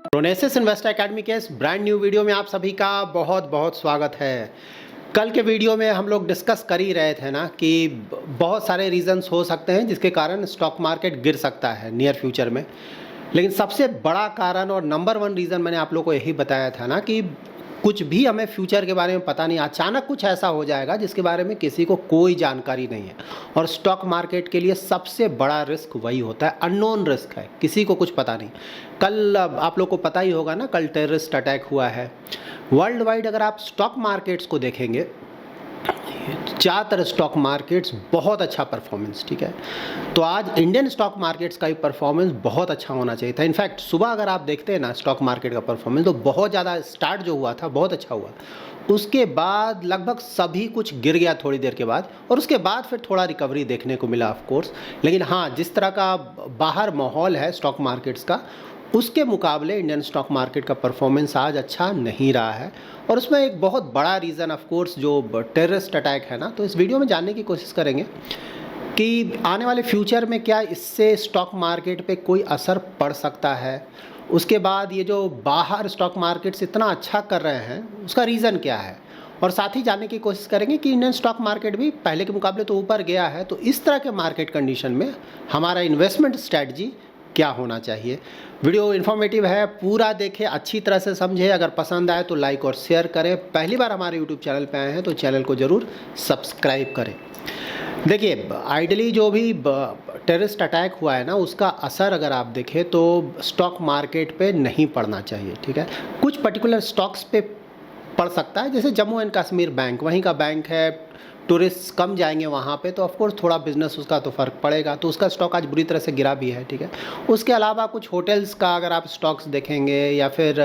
प्रोनेसिस investor academy के इस brand new video में आप सभी का बहुत बहुत स्वागत है। कल के वीडियो में हम लोग डिस्कस कर ही रहे थे ना कि बहुत सारे रीजंस हो सकते हैं जिसके कारण स्टॉक मार्केट गिर सकता है नियर फ्यूचर में। लेकिन सबसे बड़ा कारण और नंबर वन रीज़न मैंने आप लोगों को यही बताया था ना कि कुछ भी हमें फ्यूचर के बारे में पता नहीं, अचानक कुछ ऐसा हो जाएगा जिसके बारे में किसी को कोई जानकारी नहीं है। और स्टॉक मार्केट के लिए सबसे बड़ा रिस्क वही होता है, अननोन रिस्क है, किसी को कुछ पता नहीं। कल आप लोग को पता ही होगा ना, कल टेररिस्ट अटैक हुआ है। वर्ल्ड वाइड अगर आप स्टॉक मार्केट्स को देखेंगे, ज़्यादातर स्टॉक मार्केट्स बहुत अच्छा परफॉर्मेंस, ठीक है। तो आज इंडियन स्टॉक मार्केट्स का भी परफॉर्मेंस बहुत अच्छा होना चाहिए था। इनफैक्ट सुबह अगर आप देखते हैं ना स्टॉक मार्केट का परफॉर्मेंस, तो बहुत ज़्यादा स्टार्ट जो हुआ था बहुत अच्छा हुआ। उसके बाद लगभग सभी कुछ गिर गया थोड़ी देर के बाद, और उसके बाद फिर थोड़ा रिकवरी देखने को मिला ऑफ कोर्स। लेकिन हाँ, जिस तरह का बाहर माहौल है स्टॉक मार्केट्स का, उसके मुकाबले इंडियन स्टॉक मार्केट का परफॉर्मेंस आज अच्छा नहीं रहा है। और उसमें एक बहुत बड़ा रीज़न ऑफ कोर्स जो टेररिस्ट अटैक है ना, तो इस वीडियो में जानने की कोशिश करेंगे कि आने वाले फ्यूचर में क्या इससे स्टॉक मार्केट पे कोई असर पड़ सकता है। उसके बाद ये जो बाहर स्टॉक मार्केट्स इतना अच्छा कर रहे हैं, उसका रीज़न क्या है। और साथ ही जानने की कोशिश करेंगे कि इंडियन स्टॉक मार्केट भी पहले के मुकाबले तो ऊपर गया है, तो इस तरह के मार्केट कंडीशन में हमारा इन्वेस्टमेंट स्ट्रैटेजी क्या होना चाहिए। वीडियो इन्फॉर्मेटिव है, पूरा देखें, अच्छी तरह से समझें। अगर पसंद आए तो लाइक और शेयर करें। पहली बार हमारे यूट्यूब चैनल पे आए हैं तो चैनल को ज़रूर सब्सक्राइब करें। देखिए, आइडली जो भी टेररिस्ट अटैक हुआ है ना, उसका असर अगर आप देखें तो स्टॉक मार्केट पे नहीं पड़ना चाहिए, ठीक है। कुछ पर्टिकुलर स्टॉक्स पे पड़ सकता है, जैसे जम्मू एंड कश्मीर बैंक, वहीं का बैंक है, टूरिस्ट कम जाएंगे वहाँ पे, तो ऑफकोर्स थोड़ा बिजनेस उसका तो फ़र्क पड़ेगा, तो उसका स्टॉक आज बुरी तरह से गिरा भी है, ठीक है। उसके अलावा कुछ होटल्स का अगर आप स्टॉक्स देखेंगे, या फिर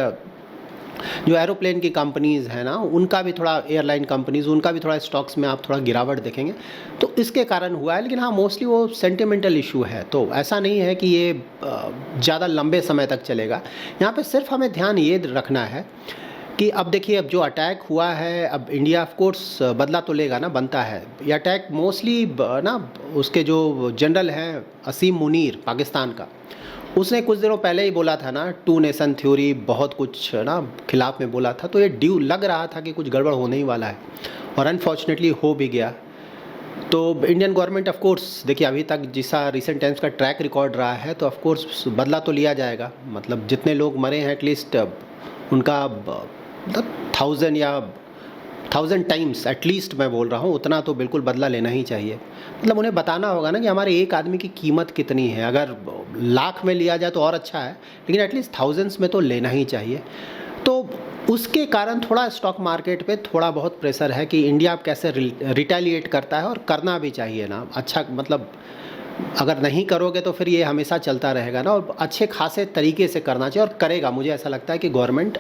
जो एरोप्लेन की कंपनीज़ हैं ना, उनका भी थोड़ा, एयरलाइन कंपनीज़, उनका भी थोड़ा स्टॉक्स में आप थोड़ा गिरावट देखेंगे, तो इसके कारण हुआ है। लेकिन हाँ, मोस्टली वो सेंटिमेंटल इशू है, तो ऐसा नहीं है कि ये ज़्यादा लंबे समय तक चलेगा। यहाँ पे सिर्फ हमें ध्यान ये रखना है कि अब देखिए, अब जो अटैक हुआ है, अब इंडिया ऑफ कोर्स बदला तो लेगा ना, बनता है। ये अटैक मोस्टली ना, उसके जो जनरल हैं असीम मुनीर पाकिस्तान का, उसने कुछ दिनों पहले ही बोला था ना, टू नेशन थ्योरी, बहुत कुछ ना खिलाफ में बोला था, तो ये ड्यू लग रहा था कि कुछ गड़बड़ होने ही वाला है, और अनफॉर्चुनेटली हो भी गया। तो इंडियन गवर्नमेंट ऑफ कोर्स, देखिए अभी तक जिसा रिसेंट टाइम्स का ट्रैक रिकॉर्ड रहा है, तो ऑफ कोर्स बदला तो लिया जाएगा। मतलब जितने लोग मरे हैं, एटलीस्ट उनका मतलब 1000 या 1000 टाइम्स एटलीस्ट, मैं बोल रहा हूँ, उतना तो बिल्कुल बदला लेना ही चाहिए। मतलब उन्हें बताना होगा ना कि हमारे एक आदमी की कीमत कितनी है। अगर लाख में लिया जाए तो और अच्छा है, लेकिन एटलीस्ट थाउजेंड्स में तो लेना ही चाहिए। तो उसके कारण थोड़ा स्टॉक मार्केट पे थोड़ा बहुत प्रेशर है कि इंडिया कैसे रिटेलिएट करता है, और करना भी चाहिए ना। अच्छा, मतलब अगर नहीं करोगे तो फिर ये हमेशा चलता रहेगा ना, और अच्छे खासे तरीके से करना चाहिए, और करेगा। मुझे ऐसा लगता है कि गवर्नमेंट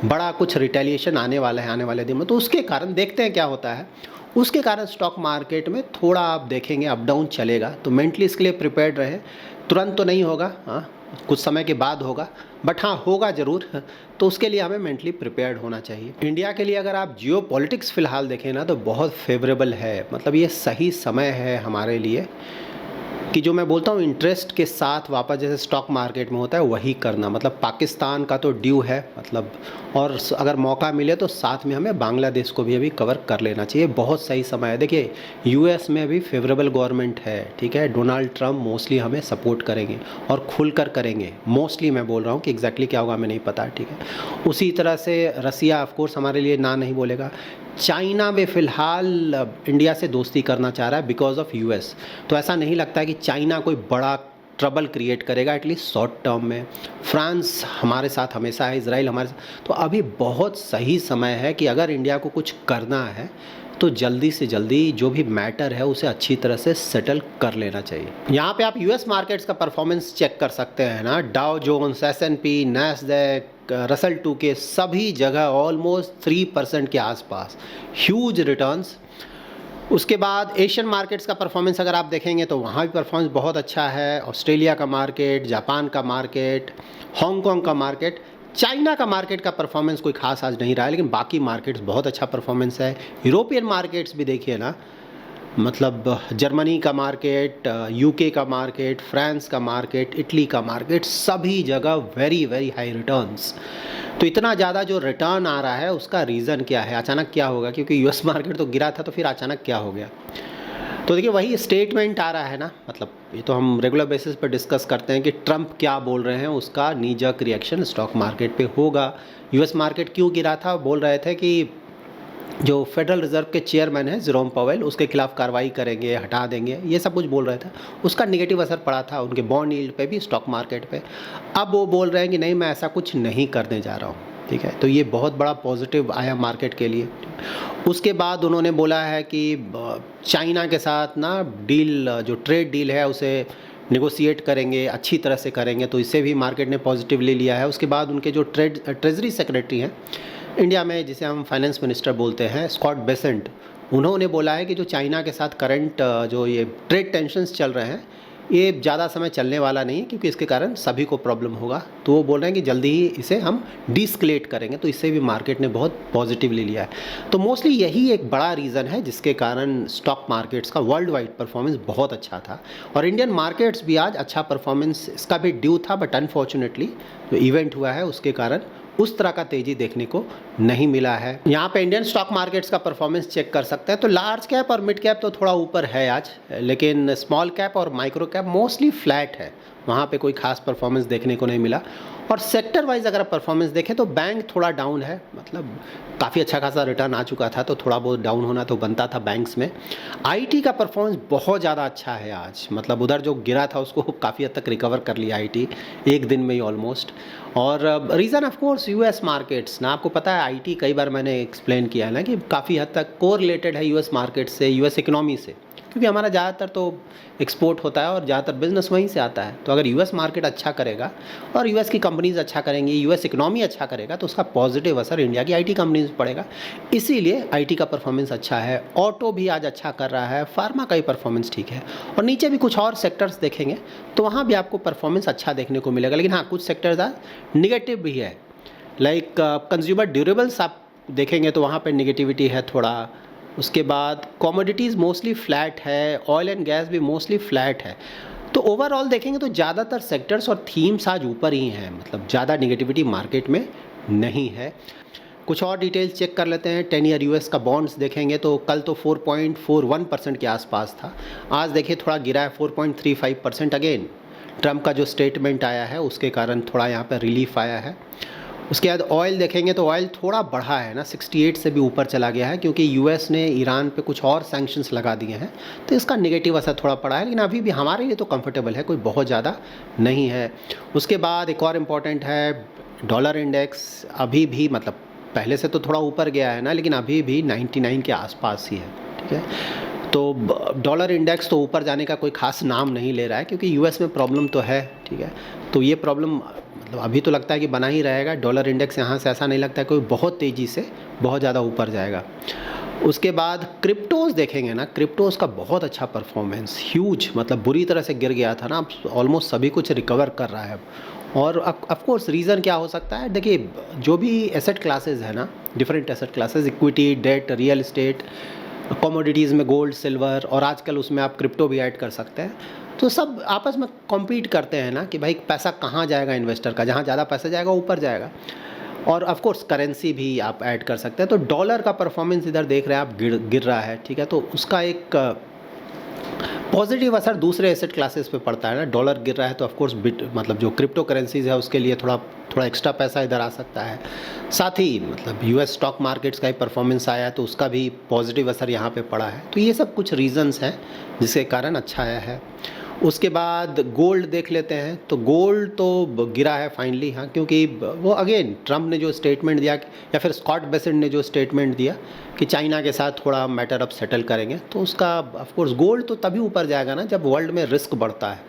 बड़ा कुछ रिटेलिएशन आने वाला है आने वाले दिन में, तो उसके कारण देखते हैं क्या होता है। उसके कारण स्टॉक मार्केट में थोड़ा आप देखेंगे अप डाउन चलेगा, तो मेंटली इसके लिए प्रिपेयर्ड रहे। तुरंत तो नहीं होगा, हाँ, कुछ समय के बाद होगा, बट हाँ, होगा ज़रूर। तो उसके लिए हमें मेंटली प्रिपेयर्ड होना चाहिए। इंडिया के लिए अगर आप जियो पॉलिटिक्स फ़िलहाल देखें ना, तो बहुत फेवरेबल है। मतलब ये सही समय है हमारे लिए कि जो मैं बोलता हूँ इंटरेस्ट के साथ वापस जैसे स्टॉक मार्केट में होता है वही करना। मतलब पाकिस्तान का तो ड्यू है, मतलब, और अगर मौका मिले तो साथ में हमें बांग्लादेश को भी अभी कवर कर लेना चाहिए। बहुत सही समय है। देखिए, यूएस में अभी फेवरेबल गवर्नमेंट है, ठीक है। डोनाल्ड ट्रंप मोस्टली हमें सपोर्ट करेंगे, और खुलकर करेंगे। मोस्टली मैं बोल रहा हूँ कि एग्जैक्टली क्या होगा हमें नहीं पता, ठीक है। उसी तरह से रसिया ऑफकोर्स हमारे लिए ना नहीं बोलेगा। चाइना में फ़िलहाल इंडिया से दोस्ती करना चाह रहा है बिकॉज ऑफ यूएस। तो ऐसा नहीं लगता है कि चाइना कोई बड़ा ट्रबल क्रिएट करेगा, एटलीस्ट शॉर्ट टर्म में। फ्रांस हमारे साथ हमेशा है, इजराइल हमारे साथ। तो अभी बहुत सही समय है कि अगर इंडिया को कुछ करना है तो जल्दी से जल्दी जो भी मैटर है उसे अच्छी तरह से सेटल कर लेना चाहिए। यहाँ पे आप यूएस मार्केट्स का परफॉर्मेंस चेक कर सकते हैं ना। डाउ जोन्स, एस&पी, नैस्डैक, रसल 2 के सभी जगह ऑलमोस्ट 3% के आसपास, ह्यूज रिटर्न्स। उसके बाद एशियन मार्केट्स का परफॉर्मेंस अगर आप देखेंगे तो वहाँ भी परफॉर्मेंस बहुत अच्छा है। ऑस्ट्रेलिया का मार्केट, जापान का मार्केट, हांगकांग का मार्केट, चाइना का मार्केट का परफॉर्मेंस कोई खास आज नहीं रहा है, लेकिन बाकी मार्केट्स बहुत अच्छा परफॉर्मेंस है। यूरोपियन मार्केट्स भी देखिए ना, मतलब जर्मनी का मार्केट, यूके का मार्केट, फ्रांस का मार्केट, इटली का मार्केट, सभी जगह वेरी वेरी हाई रिटर्न्स। तो इतना ज़्यादा जो रिटर्न आ रहा है उसका रीज़न क्या है, अचानक क्या होगा? क्योंकि यूएस मार्केट तो गिरा था, तो फिर अचानक क्या हो गया? तो देखिए वही स्टेटमेंट आ रहा है ना, मतलब ये तो हम रेगुलर बेसिस पर डिस्कस करते हैं कि ट्रंप क्या बोल रहे हैं, उसका नी जर्क रिएक्शन स्टॉक मार्केट पे होगा। यूएस मार्केट क्यों गिरा था? बोल रहे थे कि जो फेडरल रिजर्व के चेयरमैन हैं जेरोम पावेल, उसके खिलाफ कार्रवाई करेंगे, हटा देंगे, ये सब कुछ बोल रहे थे। उसका नेगेटिव असर पड़ा था उनके बॉन्ड यील्ड पे भी, स्टॉक मार्केट पे। अब वो बोल रहे हैं कि नहीं, मैं ऐसा कुछ नहीं करने जा रहा हूँ, ठीक है। तो ये बहुत बड़ा पॉजिटिव आया मार्केट के लिए। उसके बाद उन्होंने बोला है कि चाइना के साथ ना डील, जो ट्रेड डील है उसे नेगोशिएट करेंगे, अच्छी तरह से करेंगे, तो इससे भी मार्केट ने पॉजिटिवली लिया है। उसके बाद उनके जो ट्रेजरी सेक्रेटरी हैं इंडिया में, जिसे हम फाइनेंस मिनिस्टर बोलते हैं, स्कॉट बेसेंट, उन्होंने बोला है कि जो चाइना के साथ करंट जो ये ट्रेड टेंशन्स चल रहे हैं, ये ज़्यादा समय चलने वाला नहीं है, क्योंकि इसके कारण सभी को प्रॉब्लम होगा। तो वो बोल रहे हैं कि जल्दी ही इसे हम डिस्कलेट करेंगे, तो इससे भी मार्केट ने बहुत पॉजिटिवली लिया है। तो मोस्टली यही एक बड़ा रीज़न है जिसके कारण स्टॉक मार्केट्स का वर्ल्ड वाइड परफॉर्मेंस बहुत अच्छा था, और इंडियन मार्केट्स भी आज अच्छा परफॉर्मेंस इसका भी ड्यू था, बट अनफॉर्चुनेटली जो इवेंट हुआ है उसके कारण उस तरह का तेज़ी देखने को नहीं मिला है। यहाँ पे इंडियन स्टॉक मार्केट्स का परफॉर्मेंस चेक कर सकते हैं, तो लार्ज कैप और मिड कैप तो थोड़ा ऊपर है आज, लेकिन स्मॉल कैप और माइक्रो कैप मोस्टली फ्लैट है, वहाँ पे कोई खास परफॉर्मेंस देखने को नहीं मिला। और सेक्टर वाइज अगर परफॉर्मेंस देखें तो बैंक थोड़ा डाउन है, मतलब काफ़ी अच्छा खासा रिटर्न आ चुका था, तो थोड़ा बहुत डाउन होना तो बनता था बैंक्स में। आईटी का परफॉर्मेंस बहुत ज़्यादा अच्छा है आज, मतलब उधर जो गिरा था उसको काफ़ी हद तक रिकवर कर लिया आईटी एक दिन में ही ऑलमोस्ट। और reason of course US markets ना, आपको पता है आईटी कई बार मैंने एक्सप्लेन किया है ना कि काफ़ी हद तक कोरिलेटेड है यूएस मार्केट से, यूएस इकोनॉमी से, क्योंकि हमारा ज़्यादातर तो एक्सपोर्ट होता है और ज़्यादातर बिजनेस वहीं से आता है। तो अगर यूएस मार्केट अच्छा करेगा और यूएस की कंपनीज अच्छा करेंगी, यूएस इकोनॉमी अच्छा करेगा, तो उसका पॉजिटिव असर इंडिया की आईटी कंपनीज पर पड़ेगा। इसीलिए आईटी का परफॉर्मेंस अच्छा है। ऑटो भी आज अच्छा कर रहा है, फार्मा का ही परफॉर्मेंस ठीक है, और नीचे भी कुछ और सेक्टर्स देखेंगे तो वहाँ भी आपको परफॉर्मेंस अच्छा देखने को मिलेगा। लेकिन हाँ, कुछ सेक्टर्स आज निगेटिव भी है, लाइक कंज्यूमर ड्यूरेबल्स आप देखेंगे तो वहाँ पर निगेटिविटी है थोड़ा। उसके बाद कमोडिटीज़ मोस्टली फ्लैट है, ऑयल एंड गैस भी मोस्टली फ्लैट है। तो ओवरऑल देखेंगे तो ज़्यादातर सेक्टर्स और थीम्स आज ऊपर ही हैं, मतलब ज़्यादा निगेटिविटी मार्केट में नहीं है। कुछ और डिटेल्स चेक कर लेते हैं। 10 ईयर यूएस का बॉन्ड्स देखेंगे तो कल तो 4.41% के आसपास था, आज देखिए थोड़ा गिरा है 4.35%। अगेन ट्रंप का जो स्टेटमेंट आया है उसके कारण थोड़ा यहाँ पर रिलीफ आया है। उसके बाद ऑयल देखेंगे तो ऑयल थोड़ा बढ़ा है ना, 68 से भी ऊपर चला गया है, क्योंकि यूएस ने ईरान पे कुछ और सैंक्शंस लगा दिए हैं, तो इसका नेगेटिव असर थोड़ा पड़ा है। लेकिन अभी भी हमारे लिए तो कंफर्टेबल है, कोई बहुत ज़्यादा नहीं है। उसके बाद एक और इम्पॉर्टेंट है डॉलर इंडेक्स, अभी भी मतलब पहले से तो थोड़ा ऊपर गया है ना, लेकिन अभी भी 99 के आसपास ही है, ठीक है। तो डॉलर इंडेक्स तो ऊपर जाने का कोई खास नाम नहीं ले रहा है, क्योंकि यूएस में प्रॉब्लम तो है, ठीक है। तो ये प्रॉब्लम मतलब अभी तो लगता है कि बना ही रहेगा। डॉलर इंडेक्स यहाँ से ऐसा नहीं लगता है कोई बहुत तेज़ी से बहुत ज़्यादा ऊपर जाएगा। उसके बाद क्रिप्टोज़ देखेंगे ना, क्रिप्टोज़ का बहुत अच्छा परफॉर्मेंस, ह्यूज, मतलब बुरी तरह से गिर गया था ना, ऑलमोस्ट सभी कुछ रिकवर कर रहा है अब। और ऑफ कोर्स रीज़न क्या हो सकता है? देखिए जो भी एसेट क्लासेस है ना, different asset classes, equity, debt, real estate, commodities में गोल्ड, सिल्वर, और आजकल उसमें आप क्रिप्टो भी ऐड कर सकते हैं, तो सब आपस में कॉम्पीट करते हैं ना कि भाई पैसा कहाँ जाएगा इन्वेस्टर का, जहाँ ज़्यादा पैसा जाएगा ऊपर जाएगा। और ऑफ कोर्स करेंसी भी आप ऐड कर सकते हैं। तो डॉलर का परफॉर्मेंस इधर देख रहे हैं आप, गिर रहा है, ठीक है। तो उसका एक पॉजिटिव असर दूसरे एसेट क्लासेस पे पड़ता है ना। डॉलर गिर रहा है तो ऑफ कोर्स मतलब जो क्रिप्टो करेंसीज है उसके लिए थोड़ा एक्स्ट्रा पैसा इधर आ सकता है। साथ ही मतलब यूएस स्टॉक मार्केट्स का ही परफॉर्मेंस आया तो उसका भी पॉजिटिव असर यहाँ पे पड़ा है। तो ये सब कुछ रीजंस हैं जिसके कारण अच्छा आया है। उसके बाद गोल्ड देख लेते हैं, तो गोल्ड तो गिरा है फाइनली, हाँ, क्योंकि वो अगेन ट्रंप ने जो स्टेटमेंट दिया, या फिर स्कॉट बेसेंट ने जो स्टेटमेंट दिया कि चाइना के साथ थोड़ा मैटर अब सेटल करेंगे, तो उसका ऑफ कोर्स गोल्ड तो तभी ऊपर जाएगा ना जब वर्ल्ड में रिस्क बढ़ता है।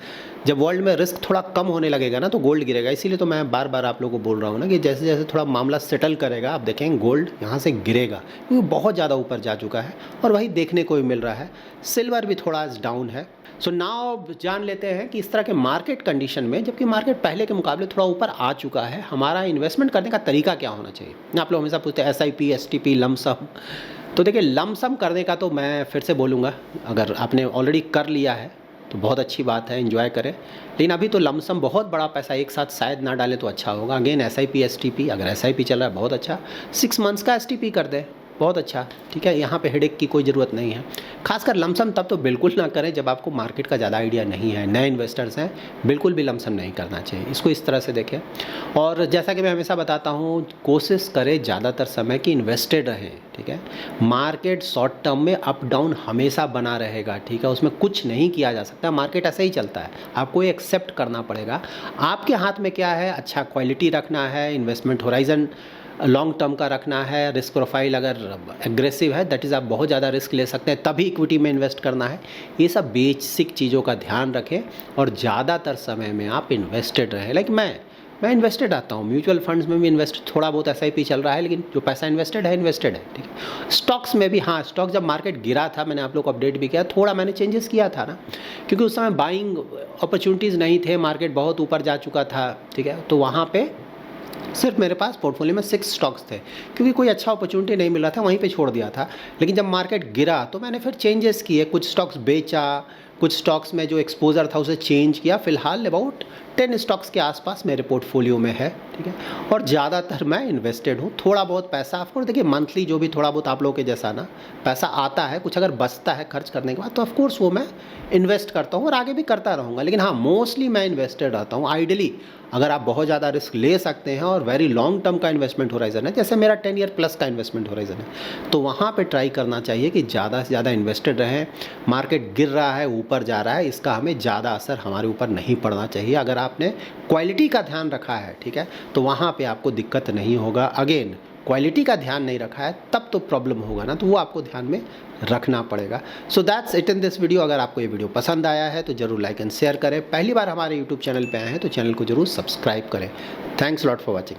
जब वर्ल्ड में रिस्क थोड़ा कम होने लगेगा ना तो गोल्ड गिरेगा। इसीलिए तो मैं बार बार आप लोगों को बोल रहा हूँ ना कि जैसे जैसे थोड़ा मामला सेटल करेगा आप देखेंगे गोल्ड यहाँ से गिरेगा, क्योंकि बहुत ज़्यादा ऊपर जा चुका है और वही देखने को भी मिल रहा है। सिल्वर भी थोड़ा डाउन है। सो नाउ जान लेते हैं कि इस तरह के मार्केट कंडीशन में, जबकि मार्केट पहले के मुकाबले थोड़ा ऊपर आ चुका है, हमारा इन्वेस्टमेंट करने का तरीका क्या होना चाहिए। आप लोग हमेशा पूछते हैं SIP, STP, लमसम, तो देखिए लमसम करने का तो मैं फिर से बोलूँगा, अगर आपने ऑलरेडी कर लिया है तो बहुत अच्छी बात है, एंजॉय करें। लेकिन अभी तो लमसम बहुत बड़ा पैसा एक साथ शायद ना डालें तो अच्छा होगा। अगेन SIP STP, अगर SIP चल रहा है बहुत अच्छा, 6 मंथ्स का STP कर दें, बहुत अच्छा, ठीक है। यहाँ पे हेडेक की कोई ज़रूरत नहीं है। खासकर लमसम तब तो बिल्कुल ना करें जब आपको मार्केट का ज़्यादा आइडिया नहीं है, नए इन्वेस्टर्स हैं, बिल्कुल भी लमसम नहीं करना चाहिए। इसको इस तरह से देखें। और जैसा कि मैं हमेशा बताता हूँ, कोशिश करें ज़्यादातर समय कि इन्वेस्टेड रहें, ठीक है। मार्केट शॉर्ट टर्म में अप डाउन हमेशा बना रहेगा, ठीक है, उसमें कुछ नहीं किया जा सकता, मार्केट ऐसे ही चलता है, आपको ये एक्सेप्ट करना पड़ेगा। आपके हाथ में क्या है, अच्छा क्वालिटी रखना है, इन्वेस्टमेंट होराइजन लॉन्ग टर्म का रखना है, रिस्क प्रोफाइल अगर एग्रेसिव है दैट इज़ आप बहुत ज़्यादा रिस्क ले सकते हैं, तभी इक्विटी में इन्वेस्ट करना है। ये सब बेसिक चीज़ों का ध्यान रखें और ज़्यादातर समय में आप इन्वेस्टेड रहें। लाइक मैं इन्वेस्टेड आता हूँ, म्यूचुअल फंड्स में भी इन्वेस्ट, थोड़ा बहुत SIP चल रहा है, लेकिन जो पैसा इन्वेस्टेड है, ठीक है। स्टॉक्स में भी, हाँ, स्टॉक जब मार्केट गिरा था, मैंने आप लोग को अपडेट भी किया, थोड़ा मैंने चेंजेस किया था ना, क्योंकि उस समय बाइंग अपॉर्चुनिटीज़ नहीं थे, मार्केट बहुत ऊपर जा चुका था, ठीक है। तो वहाँ पे सिर्फ मेरे पास पोर्टफोलियो में 6 स्टॉक्स थे, क्योंकि कोई अच्छा अपॉर्चुनिटी नहीं मिल रहा था, वहीं पे छोड़ दिया था। लेकिन जब मार्केट गिरा तो मैंने फिर चेंजेस किए, कुछ स्टॉक्स बेचा, कुछ स्टॉक्स में जो एक्सपोजर था उसे चेंज किया। फिलहाल अबाउट 10 स्टॉक्स के आसपास मेरे पोर्टफोलियो में है, ठीक है। और ज़्यादातर मैं इन्वेस्टेड हूँ। थोड़ा बहुत पैसा ऑफकोर्स देखिए, मंथली जो भी थोड़ा बहुत आप लोगों के जैसा ना पैसा आता है, कुछ अगर बचता है खर्च करने के बाद, तो ऑफकोर्स वो मैं इन्वेस्ट करता हूँ और आगे भी करता रहूँगा। लेकिन हाँ, मोस्टली मैं इन्वेस्टेड रहता हूँ। आइडियली अगर आप बहुत ज़्यादा रिस्क ले सकते हैं और वेरी लॉन्ग टर्म का इन्वेस्टमेंट होराइजन है, जैसे मेरा 10 ईयर प्लस का इन्वेस्टमेंट होराइजन है, तो वहाँ पे ट्राई करना चाहिए कि ज़्यादा से ज़्यादा इन्वेस्टेड रहें। मार्केट गिर रहा है, ऊपर जा रहा है, इसका हमें ज़्यादा असर हमारे ऊपर नहीं पड़ना चाहिए। अगर आपने क्वालिटी का ध्यान रखा है, ठीक है, तो वहाँ पे आपको दिक्कत नहीं होगा। अगेन क्वालिटी का ध्यान नहीं रखा है तब तो प्रॉब्लम होगा ना, तो वो आपको ध्यान में रखना पड़ेगा। So that's it in this video. अगर आपको ये वीडियो पसंद आया है तो ज़रूर लाइक एंड शेयर करें। पहली बार हमारे यूट्यूब चैनल पे आए हैं तो चैनल को ज़रूर सब्सक्राइब करें। Thanks lot for watching.